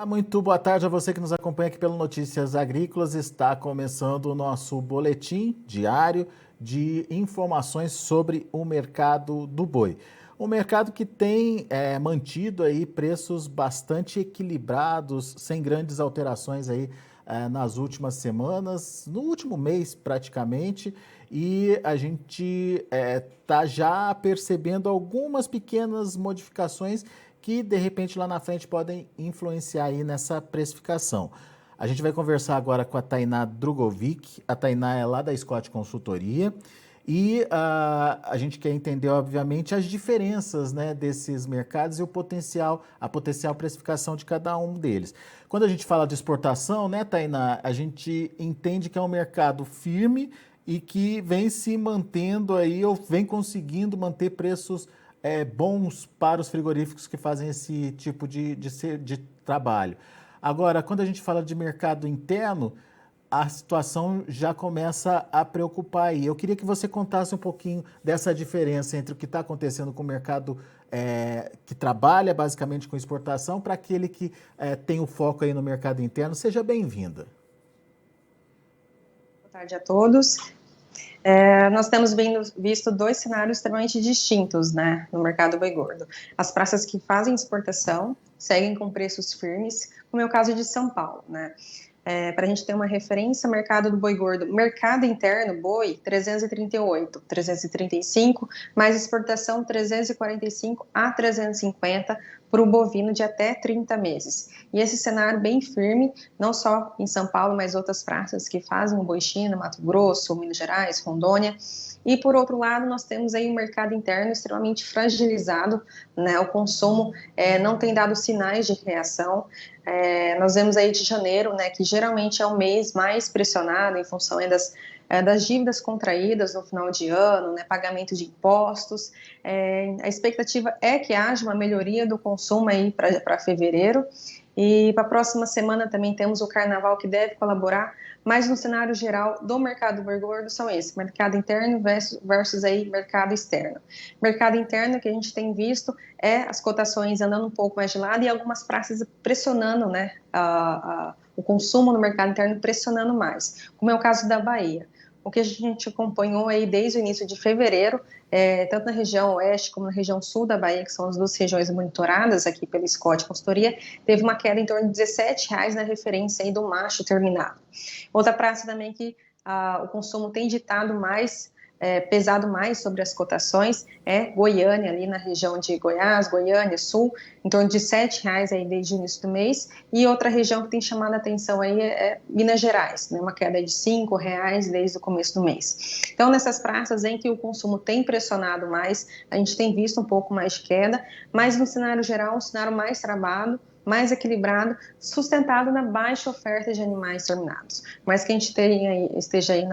Muito boa tarde a você que nos acompanha aqui pelo Notícias Agrícolas. Está começando o nosso boletim diário de informações sobre o mercado do boi. Um mercado que tem mantido aí preços bastante equilibrados, sem grandes alterações aí nas últimas semanas, no último mês praticamente, e a gente está já percebendo algumas pequenas modificações que de repente lá na frente podem influenciar aí nessa precificação. A gente vai conversar agora com a Tainá Drugovic. A Tainá é lá da Scott Consultoria e a gente quer entender, obviamente, as diferenças, né, desses mercados e a potencial precificação de cada um deles. Quando a gente fala de exportação, né, Tainá, a gente entende que é um mercado firme e que vem se mantendo aí, ou vem conseguindo manter preços bons para os frigoríficos que fazem esse tipo de trabalho. Agora, quando a gente fala de mercado interno, a situação já começa a preocupar aí. Eu queria que você contasse um pouquinho dessa diferença entre o que está acontecendo com o mercado que trabalha basicamente com exportação para aquele que tem o foco aí no mercado interno. Seja bem-vinda. Boa tarde a todos. Nós temos visto dois cenários extremamente distintos, né, no mercado boi gordo. As praças que fazem exportação seguem com preços firmes, como é o caso de São Paulo, né. Para a gente ter uma referência, mercado do boi gordo, mercado interno, boi, 338, 335, mais exportação 345 a 350 para o bovino de até 30 meses. E esse cenário bem firme, não só em São Paulo, mas outras praças que fazem o boi China, Mato Grosso, Minas Gerais, Rondônia. E por outro lado, nós temos aí um mercado interno extremamente fragilizado, né? O consumo não tem dado sinais de reação. Nós vemos aí de janeiro, né, que geralmente é o mês mais pressionado em função das dívidas contraídas no final de ano, né, pagamento de impostos. A expectativa é que haja uma melhoria do consumo aí para fevereiro. E para a próxima semana também temos o Carnaval que deve colaborar, mas no cenário geral do mercado boi gordo são esses, mercado interno versus aí mercado externo. Mercado interno que a gente tem visto as cotações andando um pouco mais de lado e algumas praças pressionando, né, o consumo no mercado interno pressionando mais, como é o caso da Bahia. O que a gente acompanhou aí desde o início de fevereiro, tanto na região oeste como na região sul da Bahia, que são as duas regiões monitoradas aqui pela Scott Consultoria, teve uma queda em torno de R$17 na referência aí do macho terminado. Outra praça também que o consumo tem ditado mais, pesado mais sobre as cotações é Goiânia, ali na região de Goiás, Goiânia, Sul, em torno de R$7 aí desde o início do mês, e outra região que tem chamado a atenção aí é Minas Gerais, né, uma queda de R$5 desde o começo do mês. Então, nessas praças em que o consumo tem pressionado mais, a gente tem visto um pouco mais de queda, mas no cenário geral, um cenário mais travado, mais equilibrado, sustentado na baixa oferta de animais terminados. Mas que a gente esteja aí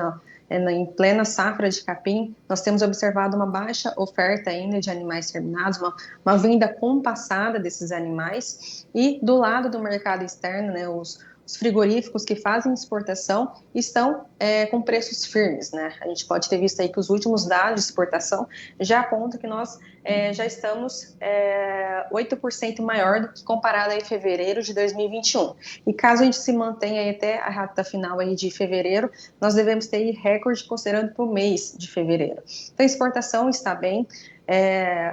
em plena safra de capim, nós temos observado uma baixa oferta ainda de animais terminados, uma venda compassada desses animais, e do lado do mercado externo, né, os frigoríficos que fazem exportação estão com preços firmes, né? A gente pode ter visto aí que os últimos dados de exportação já apontam que nós já estamos 8% maior do que comparado aí em fevereiro de 2021. E caso a gente se mantenha aí até a reta final aí de fevereiro, nós devemos ter aí recorde considerando para o mês de fevereiro. Então a exportação está bem.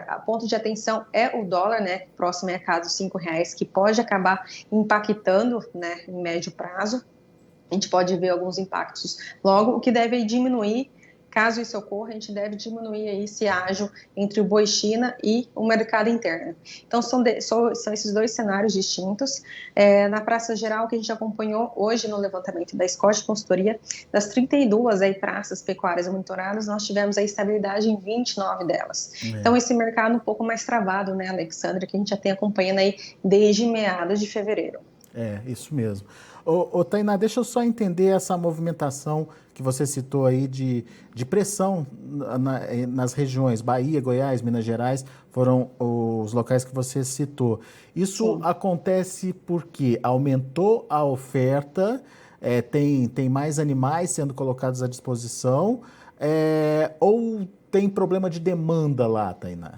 A ponto de atenção é o dólar, né, próximo é a casa dos R$5, que pode acabar impactando, né, em médio prazo. A gente pode ver alguns impactos logo, o que deve diminuir. Caso isso ocorra, a gente deve diminuir aí esse ágio entre o boi China e o mercado interno. Então, são esses dois cenários distintos. Na praça geral, que a gente acompanhou hoje no levantamento da Scott Consultoria, das 32 aí praças pecuárias monitoradas, nós tivemos a estabilidade em 29 delas. Então, esse mercado um pouco mais travado, né, Alexandre, que a gente já tem acompanhando aí desde meados de fevereiro. Isso mesmo. Tainá, deixa eu só entender essa movimentação que você citou aí de pressão nas regiões Bahia, Goiás, Minas Gerais, foram os locais que você citou. Isso acontece porque aumentou a oferta, tem mais animais sendo colocados à disposição, ou tem problema de demanda lá, Tainá?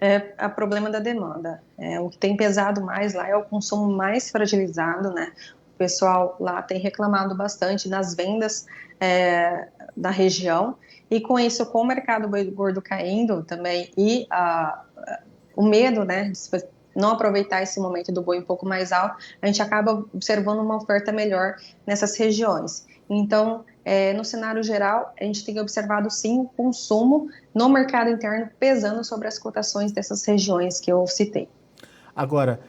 É o problema da demanda. O que tem pesado mais lá é o consumo mais fragilizado, né? O pessoal lá tem reclamado bastante das vendas da região, e com isso, com o mercado boi gordo caindo também e o medo, né, de não aproveitar esse momento do boi um pouco mais alto, a gente acaba observando uma oferta melhor nessas regiões. Então, no cenário geral, a gente tem observado sim o consumo no mercado interno pesando sobre as cotações dessas regiões que eu citei. Agora,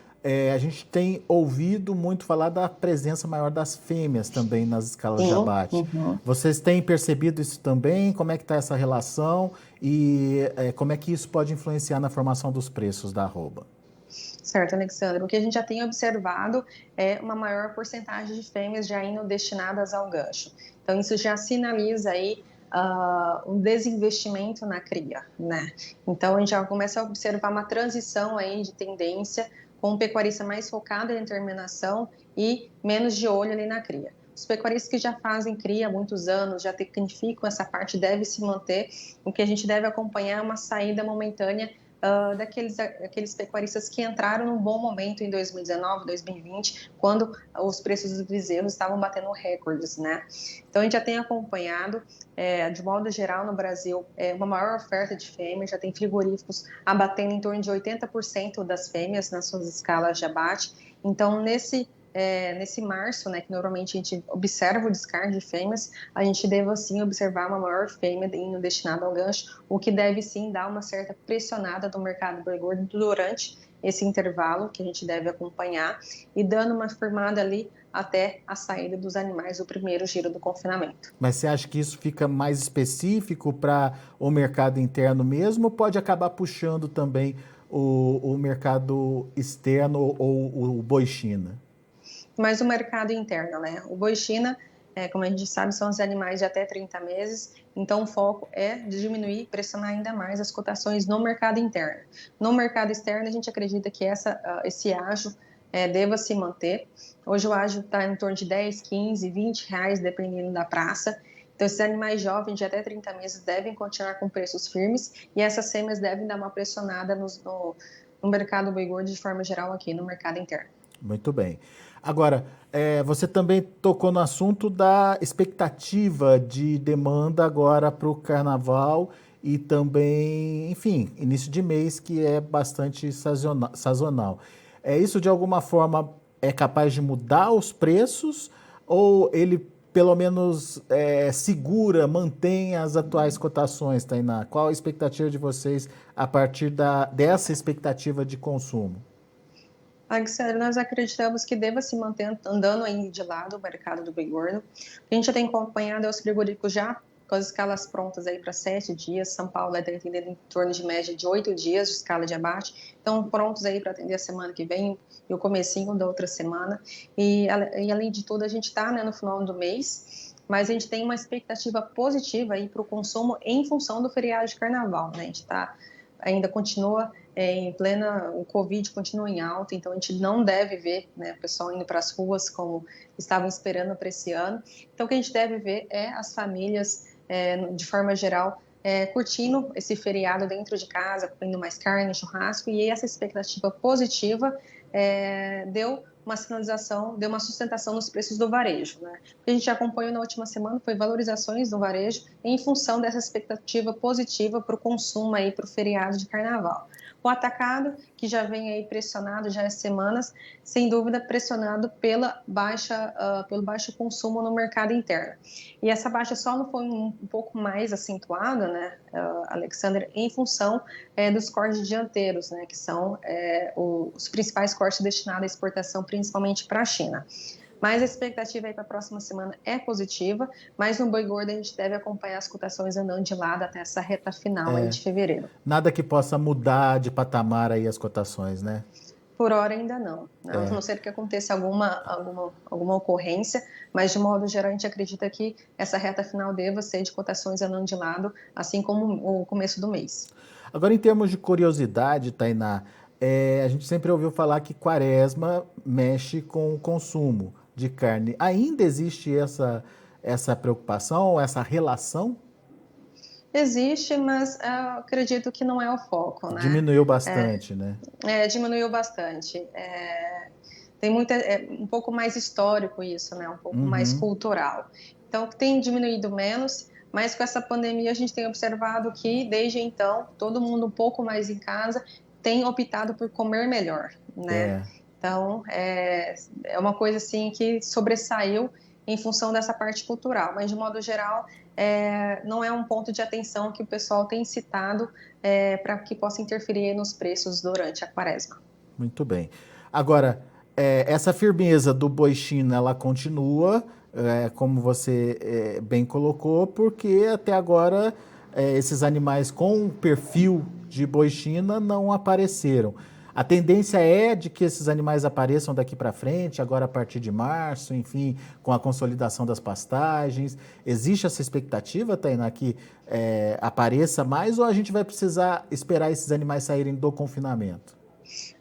a gente tem ouvido muito falar da presença maior das fêmeas também nas escalas de Sim, abate. uhum. Vocês têm percebido isso também? Como é que está essa relação e como é que isso pode influenciar na formação dos preços da arroba? Certo, Alexandre. O que a gente já tem observado é uma maior porcentagem de fêmeas já indo destinadas ao gancho. Então, isso já sinaliza aí um desinvestimento na cria, né? Então, a gente já começa a observar uma transição aí de tendência com um pecuarista mais focado em terminação e menos de olho ali na cria. Os pecuaristas que já fazem cria há muitos anos, já tecnificam essa parte, deve se manter. O que a gente deve acompanhar é uma saída momentânea daqueles pecuaristas que entraram num bom momento em 2019, 2020, quando os preços dos bezerros estavam batendo recordes, né? Então, a gente já tem acompanhado, de modo geral, no Brasil, uma maior oferta de fêmeas, já tem frigoríficos abatendo em torno de 80% das fêmeas nas suas escalas de abate. Então, nesse março, né, que normalmente a gente observa o descarte de fêmeas, a gente deve sim observar uma maior fêmea indo destinada ao gancho, o que deve sim dar uma certa pressionada no mercado boi gordo durante esse intervalo que a gente deve acompanhar e dando uma firmada ali até a saída dos animais do primeiro giro do confinamento. Mas você acha que isso fica mais específico para o mercado interno mesmo ou pode acabar puxando também o mercado externo ou o boi China? Mas o mercado interno, né? O boi China, como a gente sabe, são os animais de até 30 meses, então o foco é diminuir, pressionar ainda mais as cotações no mercado interno. No mercado externo, a gente acredita que esse ágio deva se manter. Hoje o ágio está em torno de 10, 15, 20 reais, dependendo da praça. Então, esses animais jovens de até 30 meses devem continuar com preços firmes e essas fêmeas devem dar uma pressionada no mercado boi gordo de forma geral aqui no mercado interno. Muito bem. Agora, você também tocou no assunto da expectativa de demanda agora para o carnaval e também, enfim, início de mês, que é bastante sazonal. Isso de alguma forma é capaz de mudar os preços ou ele pelo menos segura, mantém as atuais cotações, Tainá? Qual a expectativa de vocês a partir dessa expectativa de consumo? Alexandre, nós acreditamos que deva se manter andando aí de lado o mercado do boi gordo. O que a gente já tem acompanhado é os frigoríficos já com as escalas prontas aí para 7 dias. São Paulo vai ter atendido em torno de média de 8 dias de escala de abate. Então, prontos aí para atender a semana que vem e o comecinho da outra semana. E além de tudo, a gente está, né, no final do mês, mas a gente tem uma expectativa positiva aí para o consumo em função do feriado de carnaval, né? A gente ainda continua em plena, o Covid continua em alta, então a gente não deve ver, né, o pessoal indo para as ruas como estavam esperando para esse ano. Então o que a gente deve ver é as famílias, de forma geral, curtindo esse feriado dentro de casa, comendo mais carne, churrasco, e essa expectativa positiva deu uma sinalização, deu uma sustentação nos preços do varejo, né? O que a gente acompanhou na última semana foi valorizações no varejo em função dessa expectativa positiva para o consumo aí para o feriado de carnaval. O atacado, que já vem aí pressionado já há semanas, sem dúvida pressionado pelo baixo consumo no mercado interno. E essa baixa só não foi um pouco mais acentuada, né, Alexander, em função dos cortes dianteiros, né, que são os principais cortes destinados à exportação, principalmente para a China. Mas a expectativa aí para a próxima semana é positiva, mas no boi gordo a gente deve acompanhar as cotações andando de lado até essa reta final aí de fevereiro. Nada que possa mudar de patamar aí as cotações, né? Por hora ainda não, a não ser que aconteça alguma ocorrência, mas de modo geral a gente acredita que essa reta final deva ser de cotações andando de lado, assim como o começo do mês. Agora, em termos de curiosidade, Tainá, a gente sempre ouviu falar que quaresma mexe com o consumo de carne. Ainda existe essa preocupação, essa relação? Existe, mas eu acredito que não é o foco, né? Diminuiu bastante, né? Diminuiu bastante. Tem um pouco mais histórico isso, né? Um pouco mais cultural. Então, tem diminuído menos, mas com essa pandemia a gente tem observado que, desde então, todo mundo um pouco mais em casa tem optado por comer melhor, né? Então, é uma coisa assim que sobressaiu em função dessa parte cultural, mas de modo geral, não é um ponto de atenção que o pessoal tem citado para que possa interferir nos preços durante a quaresma. Muito bem. Agora, essa firmeza do boi China, ela continua, como você bem colocou, porque até agora esses animais com perfil de boi China não apareceram. A tendência é de que esses animais apareçam daqui para frente, agora a partir de março, enfim, com a consolidação das pastagens. Existe essa expectativa, Tainá, que apareça mais, ou a gente vai precisar esperar esses animais saírem do confinamento?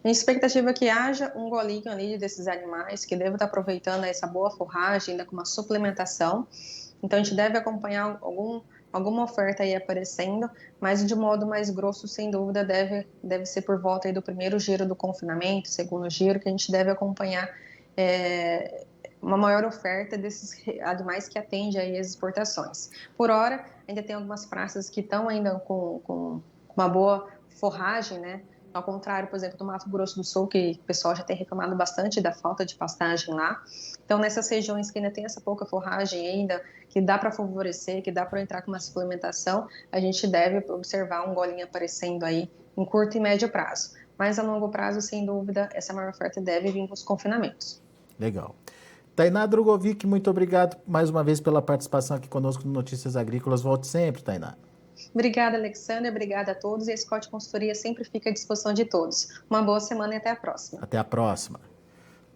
A expectativa é que haja um golinho ali desses animais, que devem estar aproveitando essa boa forragem, ainda com uma suplementação. Então, a gente deve acompanhar alguma oferta aí aparecendo, mas de modo mais grosso, sem dúvida, deve ser por volta aí do primeiro giro do confinamento, segundo giro, que a gente deve acompanhar uma maior oferta desses animais que atende aí as exportações. Por hora, ainda tem algumas praças que estão ainda com uma boa forragem, né? Ao contrário, por exemplo, do Mato Grosso do Sul, que o pessoal já tem reclamado bastante da falta de pastagem lá. Então, nessas regiões que ainda tem essa pouca forragem ainda, que dá para favorecer, que dá para entrar com uma suplementação, a gente deve observar um golinho aparecendo aí em curto e médio prazo. Mas a longo prazo, sem dúvida, essa maior oferta deve vir com os confinamentos. Legal. Tainá Drogovic, muito obrigado mais uma vez pela participação aqui conosco no Notícias Agrícolas. Volte sempre, Tainá. Obrigada, Alexandre. Obrigada a todos. E a Scott Consultoria sempre fica à disposição de todos. Uma boa semana e até a próxima. Até a próxima.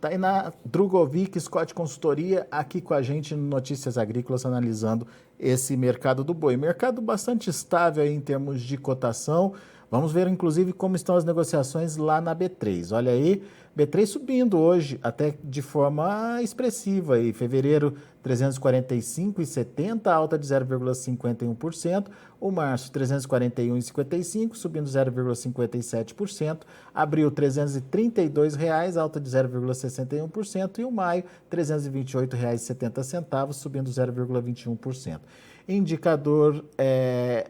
Tainá Drogovic, Scott Consultoria, aqui com a gente no Notícias Agrícolas, analisando esse mercado do boi. Mercado bastante estável aí em termos de cotação. Vamos ver, inclusive, como estão as negociações lá na B3. Olha aí, B3 subindo hoje, até de forma expressiva. Em fevereiro, 345,70, alta de 0,51%. O março, 341,55, subindo 0,57%. Abril, R$ 332,00, alta de 0,61%. E o maio, R$ 328,70, subindo 0,21%. Indicador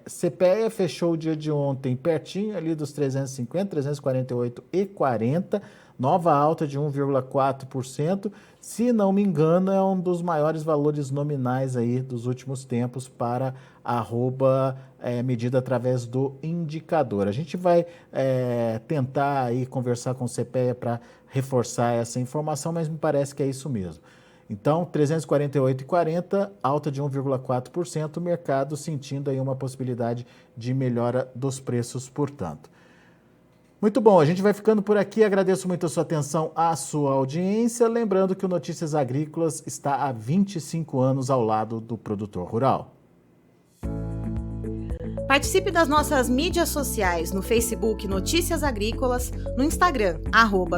CPEA fechou o dia de ontem pertinho ali dos 350, 348,40, nova alta de 1,4%. Se não me engano, é um dos maiores valores nominais aí dos últimos tempos para a arroba medida através do indicador. A gente vai tentar aí conversar com o CPEA para reforçar essa informação, mas me parece que é isso mesmo. Então, 348,40, alta de 1,4%, o mercado sentindo aí uma possibilidade de melhora dos preços, portanto. Muito bom, a gente vai ficando por aqui, agradeço muito a sua atenção, a sua audiência, lembrando que o Notícias Agrícolas está há 25 anos ao lado do produtor rural. Participe das nossas mídias sociais no Facebook Notícias Agrícolas, no Instagram,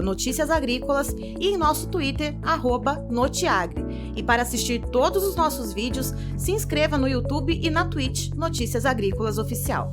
@Notícias Agrícolas e em nosso Twitter, @Notiagre. E para assistir todos os nossos vídeos, se inscreva no YouTube e na Twitch Notícias Agrícolas Oficial.